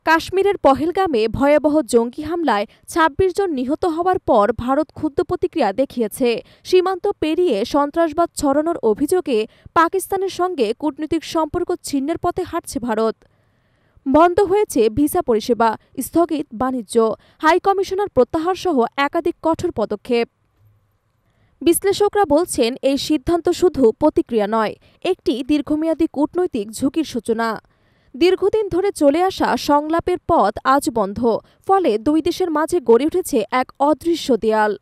কাশ্মীরের পহেলগামে ভয়াবহ জঙ্গি হামলায় ২৬ জন নিহত হওয়ার পর ভারত ক্ষুব্ধ প্রতিক্রিয়া দেখিয়েছে। সীমান্ত পেরিয়ে সন্ত্রাসবাদ ছড়ানোর অভিযোগে পাকিস্তানের সঙ্গে কূটনৈতিক সম্পর্ক ছিন্নের পথে হাঁটছে ভারত। বন্ধ হয়েছে ভিসা পরিষেবা, স্থগিত বাণিজ্য, হাইকমিশনার প্রত্যাহারসহ একাধিক কঠোর পদক্ষেপ। বিশ্লেষকরা বলছেন, এই সিদ্ধান্ত শুধু প্রতিক্রিয়া নয়, একটি দীর্ঘমেয়াদী কূটনৈতিক ঝুঁকির সূচনা। দীর্ঘদিন ধরে চলে আসা সংলাপের পথ আজ বন্ধ, ফলে দুই দেশের মাঝে গড়ে উঠেছে এক অদৃশ্য দেয়াল।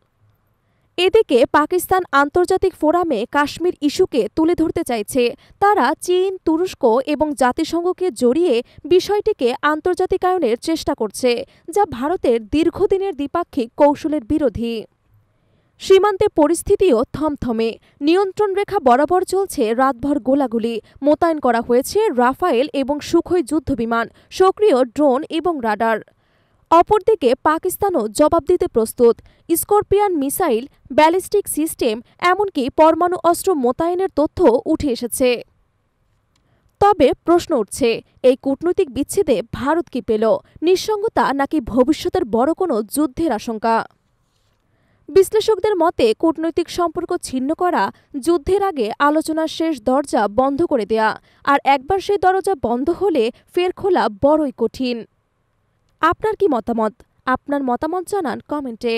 এদিকে পাকিস্তান আন্তর্জাতিক ফোরামে কাশ্মীর ইস্যুকে তুলে ধরতে চাইছে। তারা চীন, তুরস্ক এবং জাতিসংঘকে জড়িয়ে বিষয়টিকে আন্তর্জাতিকায়নের চেষ্টা করছে, যা ভারতের দীর্ঘদিনের দ্বিপাক্ষিক কৌশলের বিরোধী। সীমান্তে পরিস্থিতিও থমথমে। নিয়ন্ত্রণ রেখা বরাবর চলছে রাতভর গোলাগুলি। মোতায়েন করা হয়েছে রাফায়েল এবং সুখোই যুদ্ধবিমান, সক্রিয় ড্রোন এবং রাডার। অপরদিকে পাকিস্তানও জবাব দিতে প্রস্তুত। স্করপিয়ন মিসাইল, ব্যালিস্টিক সিস্টেম, এমনকি পরমাণু অস্ত্র মোতায়েনের তথ্য উঠে এসেছে। তবে প্রশ্ন উঠছে, এই কূটনৈতিক বিচ্ছেদে ভারত কি পেল? নিঃসঙ্গতা নাকি ভবিষ্যতের বড় কোনো যুদ্ধের আশঙ্কা? বিশ্লেষকদের মতে, কূটনৈতিক সম্পর্ক ছিন্ন করা যুদ্ধের আগে আলোচনার শেষ দরজা বন্ধ করে দেয়া, আর একবার সেই দরজা বন্ধ হলে ফের খোলা বড়ই কঠিন। আপনার কি মতামত? আপনার মতামত জানান কমেন্টে।